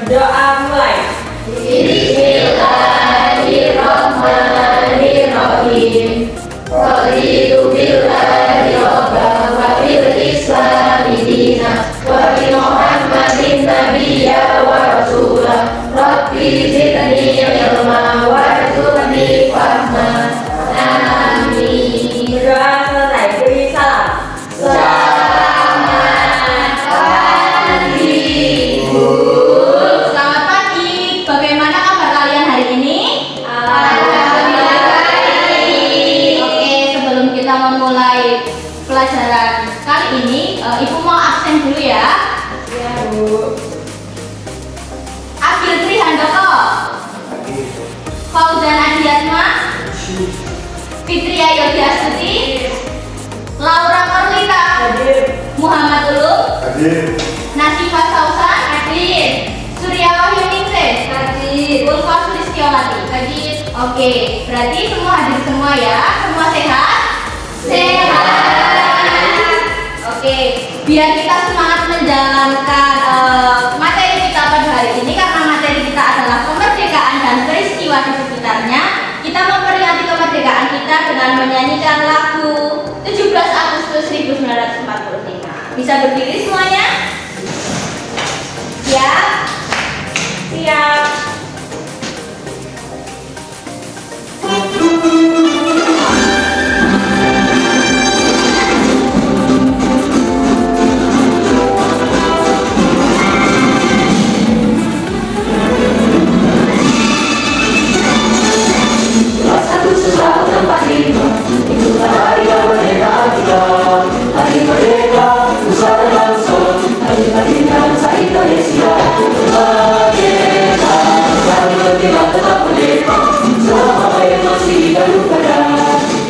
Doa mulai. Bismillahirrahmanirrahim. Raditu billahi rabban wa bil islami dinan wa bi Muhammadin nabiyya wa rasula. Rabbi zidni ilma warzuqni fahma. Amin. Berdoa selesai. Beri salam. Selamat pagi. Selamat pagi. Bagaimana kabar kalian hari ini? Oke, sebelum kita memulai pelajaran kali ini, Ibu mau absen dulu ya. Ya, Bu. Agil Trihandoko, Fauzan Adiatma, Fitri Ayu Astuti, Laura Perlita, Hadir. Muhammad Ulum, Hadir. Nasifah Sausan, Hadir, Surya Wahyu Ningsih, Hadir, Ulfa Sulistiowati, Hadir. Oke, berarti semua hadir semua ya. Semua sehat? Sehat. Oke, biar kita semangat menjalankan materi kita pada hari ini, karena materi kita adalah kemerdekaan dan peristiwa di sekitarnya. Kita memperingati kemerdekaan kita dengan menyanyikan lagu 17 Agustus 1945. Bisa berdiri semuanya? Siap? Siap. Itulah hari kemerdekaan kita, hari merdeka, nusa dan bangsa, hari bangsa Indonesia. Merdeka, kami merdeka tetap merdeka, selama yang masih hidup pada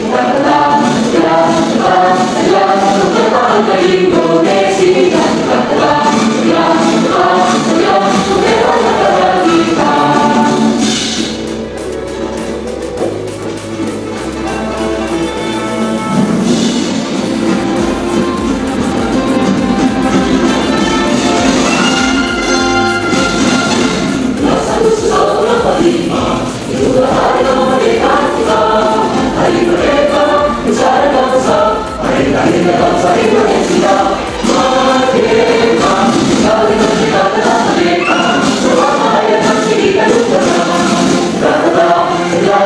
kita tetap untuk bertahankan Indonesia. Kita tetap untuk bertahankan kita. Itulah hari kemerdekaan kita, hari merdeka, nusa dan bangsa, hari lahirnya bangsa Indonesia. Merdeka, kami merdeka tetap merdeka, selama yang masih hidup bersama. Kita tetap sedia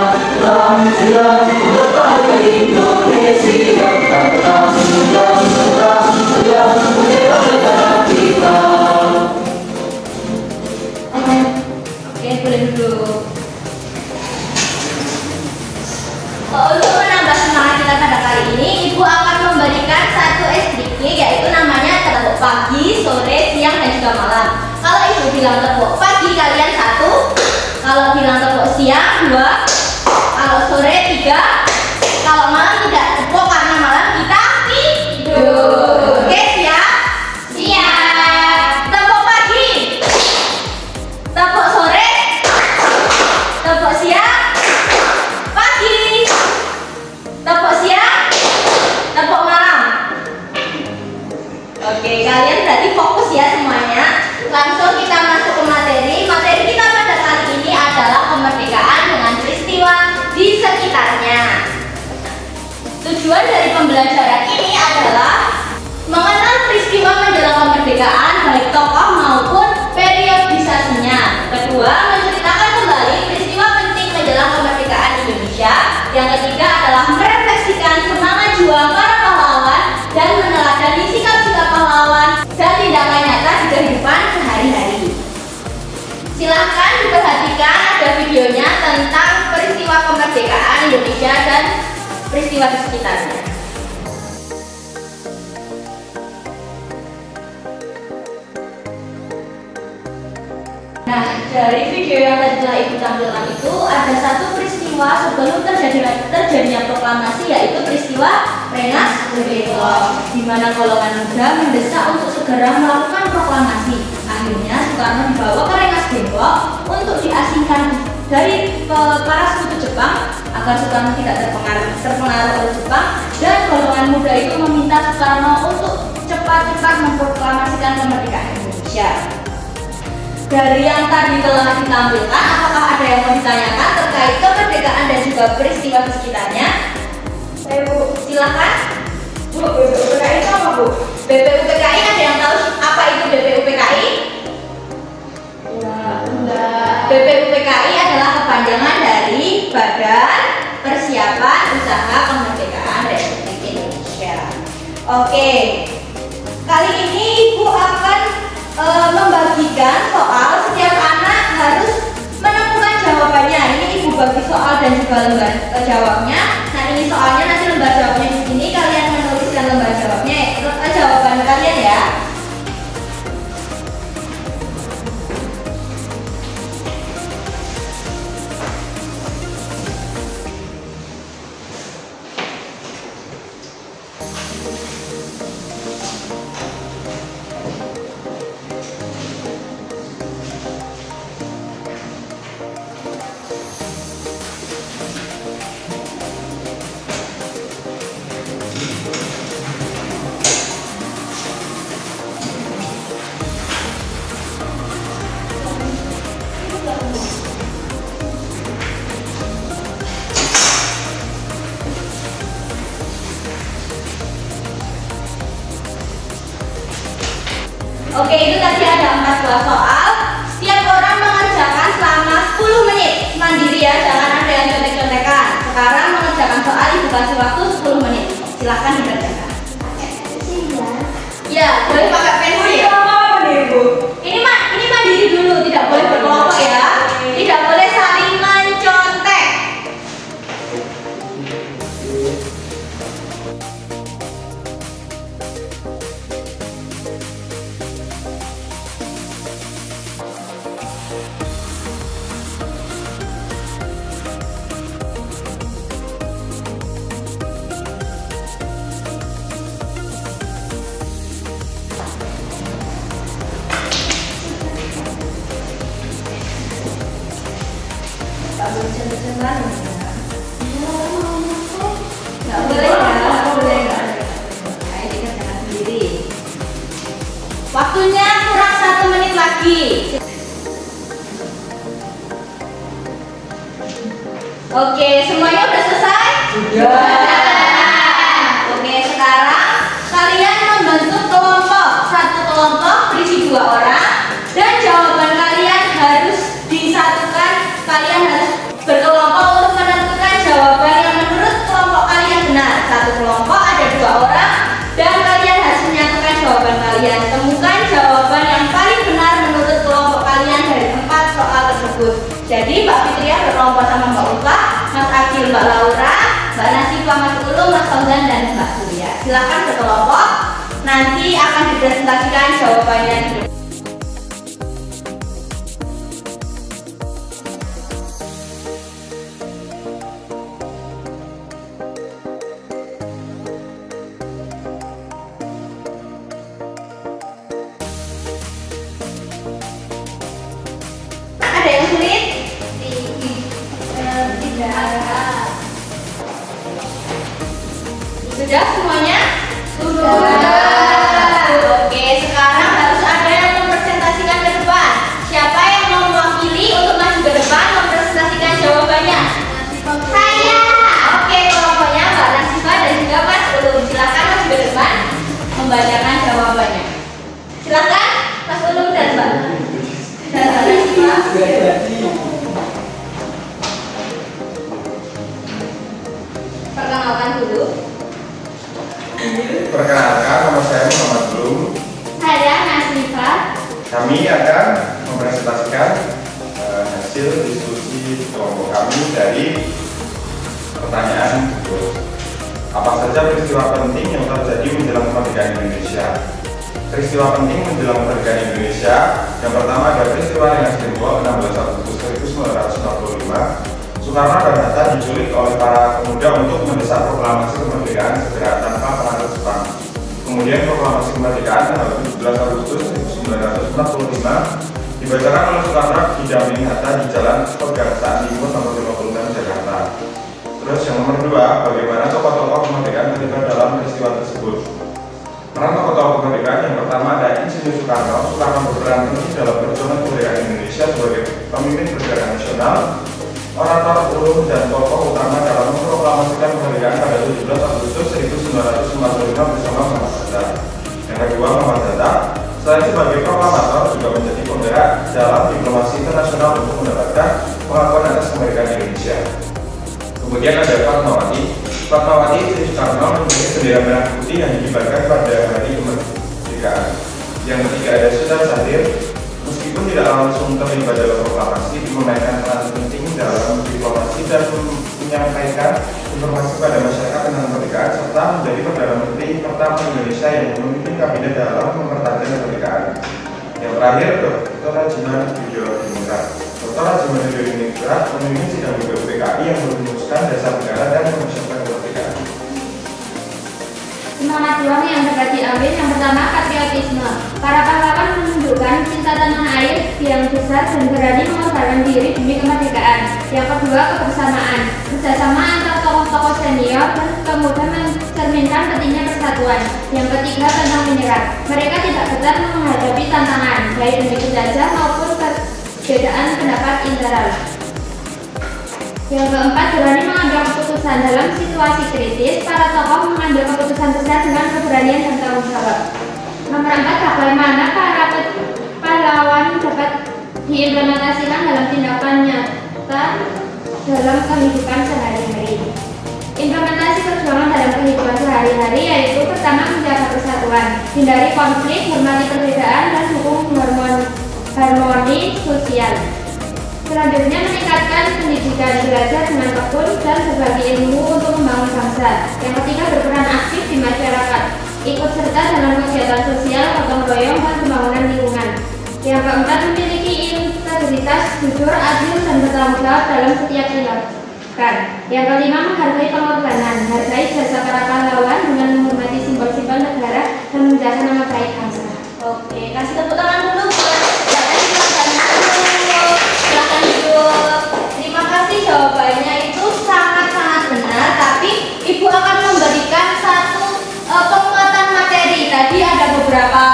mempertahankan Indonesia. Kita tetap sedia membela negara kita. Oke, boleh duduk. Untuk menambah semangat kita pada kali ini, Ibu akan memberikan satu STRK, yaitu namanya tepuk pagi, sore, siang, dan juga malam. Kalau Ibu bilang tepuk pagi, kalian 1. Kalau bilang tepuk siang, 2. Kalau sore, 3. Kalau malam tidak tepuk karena malam kita tidur. Oke, siap? Siap. Tepuk pagi, tepuk sore, tepuk siang, pagi, tepuk siang, tepuk malam. Oke, kalian berarti fokus ya semuanya. Langsung kita masuk ke materi. Materi kita pada kali ini adalah kemerdekaan dengan peristiwa di sekitarnya. Tujuan dari pembelajaran ini adalah mengenal peristiwa menjelang kemerdekaan, baik tokoh maupun periodisasinya. Kedua, menceritakan kembali peristiwa penting menjelang kemerdekaan Indonesia. Yang ketiga adalah merefleksikan semangat juang para pahlawan dan meneladani sikap-sikap pahlawan dan tindakan nyata di kehidupan sehari-hari. Silahkan diperhatikan ada videonya tentang peristiwa kemerdekaan Indonesia dan peristiwa di sekitarnya. Nah, dari video yang tadi telah Ibu tampilkan itu ada satu peristiwa sebelum terjadinya proklamasi, yaitu peristiwa Rengas Dengklok, di mana golongan muda mendesak untuk segera melakukan proklamasi. Akhirnya Soekarno dibawa ke Rengas Dengklok untuk diasingkan dari para sekutu Jepang agar Soekarno tidak terpengaruh oleh Jepang, dan golongan muda itu meminta Soekarno untuk cepat-cepat memproklamasikan kemerdekaan Indonesia. dari yang tadi telah ditampilkan, apakah ada yang mau ditanyakan terkait kemerdekaan dan juga peristiwa di sekitarnya? Bu. Silakan. Bu, BPUPKI itu apa, Bu? BPUPKI, ada yang tahu apa itu BPUPKI? Ya, enggak. BPUPKI adalah kepanjangan dari Badan Persiapan Usaha Kemerdekaan Republik Indonesia. Oke, kali ini Ibu akan membagikan soal. Setiap anak harus menemukan jawabannya. Ini Ibu bagi soal dan juga lembar jawabnya. Nah, ini soalnya, nanti lembar jawabnya di sini. Kalian menuliskan lembar jawabnya, jawaban kalian ya. Oke, itu tadi ada 4 buah soal. Setiap orang mengerjakan selama 10 menit. Mandiri ya, jangan ada yang contek-contekan. Sekarang mengerjakan soal, Ibu kasih waktu 10 menit. Silahkan dikerjakan. Ya, boleh pakai pensil. Ini apa nih, Bu? Ini mandiri dulu, tidak boleh berkelompok ya. Tidak boleh saling mencontek. Nggak boleh ya, nggak boleh. Nah, ini kerjakan sendiri. Waktunya kurang 1 menit lagi. Oke, semuanya udah selesai? Oke, sekarang kalian membentuk kelompok. Satu kelompok berisi 2 orang dan jawaban kalian harus disatukan. Kalian harus berkelompok untuk menentukan jawaban yang menurut kelompok kalian benar. Satu kelompok ada 2 orang dan kalian harus menyatukan jawaban kalian. Temukan jawaban yang paling benar menurut kelompok kalian dari 4 soal tersebut. Jadi Mbak Fitria berkelompok sama Mbak Ulfa, Mas Agil, Mbak Laura, Mbak Nasifa, Mas Ulum, Mas Fauzan, dan Mbak Surya. Silakan berkelompok. Nanti akan dipresentasikan jawabannya di depan. Ada yang sulit? Tidak ada. Sudah semuanya? Sudah. Oke, sekarang harus ada yang mempresentasikan ke depan. Siapa yang mau mewakili untuk maju ke depan mempresentasikan jawabannya? Saya. Oke, kelompoknya Mbak Nasifa dan juga Mas Ulum. Silakan maju ke depan membacakan jawabannya. Silakan Mas Ulum dan Mbak. Perkenalkan dulu. Perkenalkan, nama saya Muhammad Ulum. Saya Nasifa. Kami akan mempresentasikan hasil diskusi kelompok kami dari pertanyaan berikut. Apa saja peristiwa penting yang terjadi menjelang kemerdekaan Indonesia? Peristiwa penting menjelang kemerdekaan Indonesia yang pertama ada peristiwa Rengas Dengklok 16 Agustus 1945. Soekarno dan Hatta diculik oleh para pemuda untuk mendesak proklamasi kemerdekaan segera tanpa pengaruh Jepang. Kemudian proklamasi kemerdekaan tanggal 17 Agustus 1945 dibacakan oleh Soekarno didampingi Hatta di Jalan Pegangsaan Timur nomor 56 Jakarta. Terus yang nomor 2, bagaimana tokoh-tokoh kemerdekaan terlibat dalam peristiwa tersebut? Peran tokoh-tokoh kemerdekaan yang pertama ada Insinyur Soekarno. Soekarno berperan penting dalam perjuangan kemerdekaan pemimpin bendera nasional, orator ulung dan tokoh utama dalam memproklamasikan kemerdekaan pada 17 Agustus 1945 bersama Muhammad Hatta. Yang kedua, Muhammad Hatta selain sebagai proklamator juga menjadi penggerak dalam diplomasi internasional untuk mendapatkan pengakuan atas kemerdekaan Indonesia. Kemudian ada Fatmawati. Fatmawati Sri Soekarno memiliki bendera merah putih yang dikibarkan pada hari kemerdekaan. Yang ketiga ada Sultan Syahrir. Meskipun tidak langsung terlibat dalam proklamasi, memainkan peran penting dalam diplomasi dan menyampaikan informasi pada masyarakat tentang kemerdekaan serta menjadi Perdana Menteri pertama Indonesia yang memimpin kabinet dalam mempertahankan kemerdekaan. Yang terakhir, Dr. Rajiman Widodiningrat. Dr. Rajiman Widodiningrat memimpin sidang PKI yang merumuskan dasar negara dan mempersiapkan kemerdekaan. Semangat juang yang dapat diambil yang pertama patriotisme. Para pahlawan menunjukkan cinta tanah air yang besar dan berani mengorbankan diri demi kemerdekaan. Yang kedua kebersamaan. Kerjasama antar tokoh-tokoh senior dan kemudian mencerminkan pentingnya persatuan. Yang ketiga tentang menyerah. Mereka tidak gentar menghadapi tantangan baik demi penjajah maupun perbedaan pendapat internal. Yang keempat, berani mengambil keputusan dalam situasi kritis. Para tokoh mengambil keputusan besar dengan keberanian dan tanggung jawab. Nomor 4, bagaimana para pahlawan dapat diimplementasikan dalam tindakan nyata dalam kehidupan sehari-hari. Implementasi perjuangan dalam kehidupan sehari-hari yaitu pertama menjaga persatuan, hindari konflik, hormati perbedaan, dan dukung harmoni sosial. Selanjutnya meningkatkan pendidikan, belajar dengan tekun dan berbagi ilmu untuk membangun bangsa. Yang ketiga berperan aktif di masyarakat, ikut serta dalam kegiatan sosial, gotong royong dan pembangunan lingkungan. Yang keempat memiliki integritas, jujur, adil dan bertanggung jawab dalam setiap tindakan. Yang kelima menghargai pengorbanan, hargai jasa para pahlawan dengan menghormati simbol-simbol negara dan menjaga nama baik bangsa. Oke, kasih tepuk tangan dulu. Terima kasih, jawabannya itu sangat-sangat benar, tapi Ibu akan memberikan satu penguatan materi. Tadi ada beberapa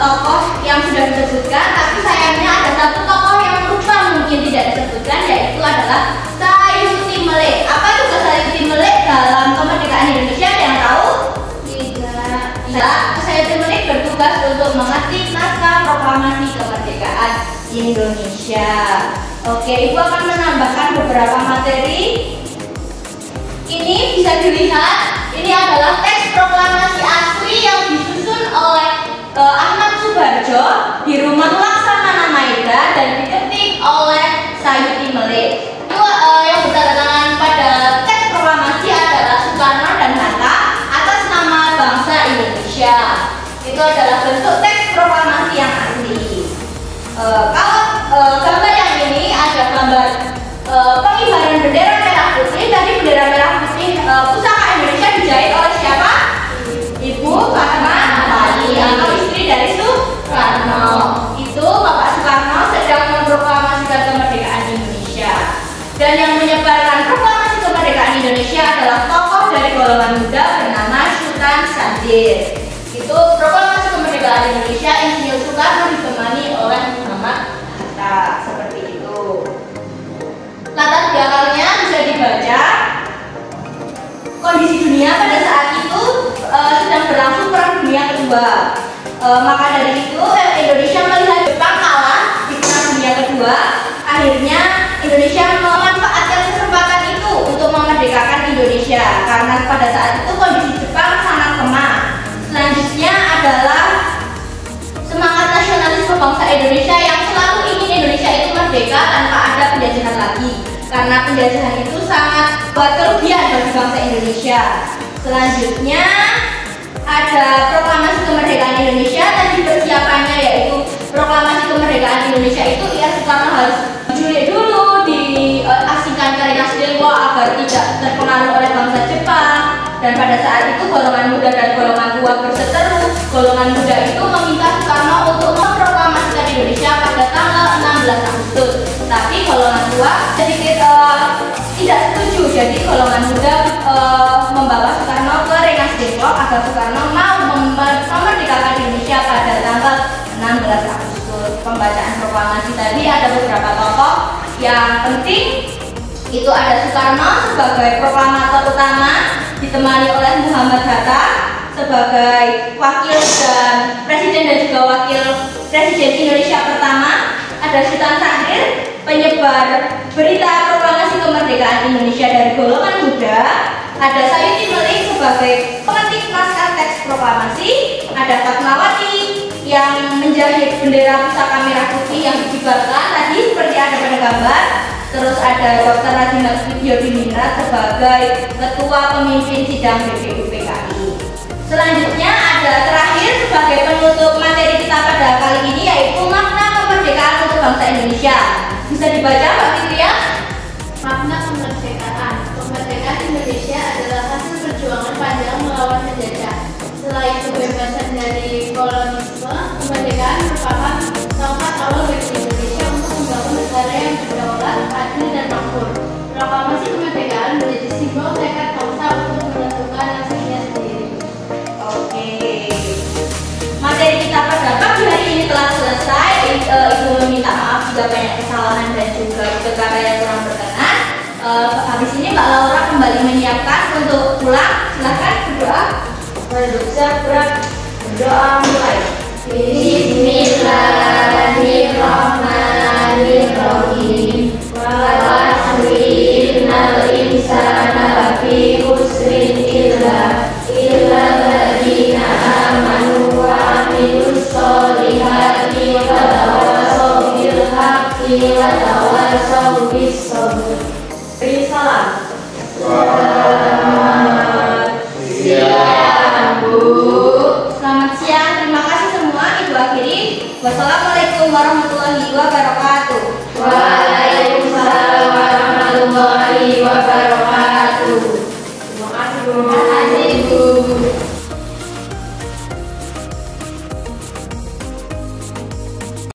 tokoh yang sudah disebutkan, tapi sayangnya ada satu tokoh yang lupa mungkin tidak disebutkan, yaitu adalah Sayuti Melik. Apa tugas Sayuti Melik dalam kemerdekaan Indonesia? Ada yang tahu? Tidak. Sayuti Melik bertugas untuk mengetik naskah proklamasi kemerdekaan Indonesia. Oke, Ibu akan menambahkan beberapa materi. Ini bisa dilihat, ini adalah teks proklamasi asli yang disusun oleh Ahmad Subarjo di Rumah Laksamana Maeda dan diketik oleh Sayuti Melik. Itu yang bertandatangan pada teks proklamasi adalah Soekarno dan Hatta atas nama bangsa Indonesia. Itu adalah bentuk teks proklamasi yang asli. Kalau gambar yang ini ada gambar pengibaran bendera merah putih. Tadi bendera merah putih pusaka Indonesia dijahit oleh siapa? Ibu Fatmawati atau istri dari Soekarno. Itu Bapak Soekarno sedang memproklamasikan kemerdekaan Indonesia. Dan yang menyebarkan proklamasi kemerdekaan Indonesia adalah tokoh dari golongan muda bernama Sultan Syahrir. Itu proklamasi kemerdekaan Indonesia Insinyur Soekarno ditemani oleh Muhammad Hatta, seperti itu. Latar belakangnya bisa dibaca. Kondisi dunia pada saat itu sedang berlangsung Perang Dunia Kedua. Maka dari itu Indonesia melihat Jepang kalah di Perang Dunia Kedua. Akhirnya Indonesia memanfaatkan kesempatan itu untuk memerdekakan Indonesia karena pada saat itu kondisi Jepang sangat lemah. Selanjutnya adalah semangat nasionalisme bangsa Indonesia yang selalu ingin Indonesia itu merdeka tanpa ada penjajahan lagi, karena penjajahan itu sangat buat kerugian bagi bangsa Indonesia. Selanjutnya ada proklamasi kemerdekaan Indonesia. Tadi persiapannya yaitu proklamasi kemerdekaan Indonesia itu Soekarno harus julid dulu diasingkan ke Rengas Dengklok agar tidak terpengaruh oleh bangsa Jepang. Dan pada saat itu golongan muda dan golongan tua berseteru. Golongan muda itu meminta Soekarno untuk memproklamasikan Indonesia pada tanggal 16 Agustus. Tapi golongan tua sedikit tidak setuju. Jadi golongan muda membawa Soekarno ke Rengas Dengklok agar Soekarno mau memerdekakan Indonesia pada tanggal 16 Agustus. Pembacaan proklamasi proklamasi tadi ada beberapa tokoh yang penting. Itu ada Soekarno sebagai proklamator utama, ditemani oleh Muhammad Hatta sebagai wakil dan presiden dan juga wakil presiden Indonesia pertama. Ada Sultan Syahrir, penyebar berita proklamasi kemerdekaan Indonesia dari golongan muda. Ada Sayuti Melik sebagai pemetik naskah teks proklamasi. Ada Fatmawati yang menjahit bendera pusaka merah putih yang dikibarkan tadi seperti ada pada gambar. Terus ada Dr. Radina Studiodiningrat sebagai ketua pemimpin sidang BPUPKI. Selanjutnya ada terakhir sebagai penutup materi kita pada kali ini, yaitu makna kemerdekaan untuk bangsa Indonesia. Bisa dibaca Mbak Fitria? Makna kemerdekaan. Kemerdekaan Indonesia adalah hasil perjuangan panjang melawan penjajah. Selain kebebasan dari kolonisme, kemerdekaan merupakan langkah awal bagi Indonesia untuk membangun negara yang berdaulat, adil dan makmur. Proklamasi kemerdekaan menjadi simbol tekad bangsa untuk menentukan nasibnya sendiri. Oke. Materi kita pada pagi hari ini telah selesai. Ibu meminta maaf jika banyak kesalahan dan juga kata yang kurang berkenan. Habis ini Mbak Laura kembali menyiapkan untuk pulang. Silahkan berdoa. Berdoa mulai. Bismillahirrahmanirrahim. Wal'asri'nal insana lafi khusrin illa alladziina aamanu wa 'amilus sholihati wa tawassaw bil haqqi wa tawassaw bis sabr. Beri salam. Siang, Bu. Selamat siang. Terima kasih semua. Ibu akhiri. Wassalamualaikum warahmatullahi wabarakatuh.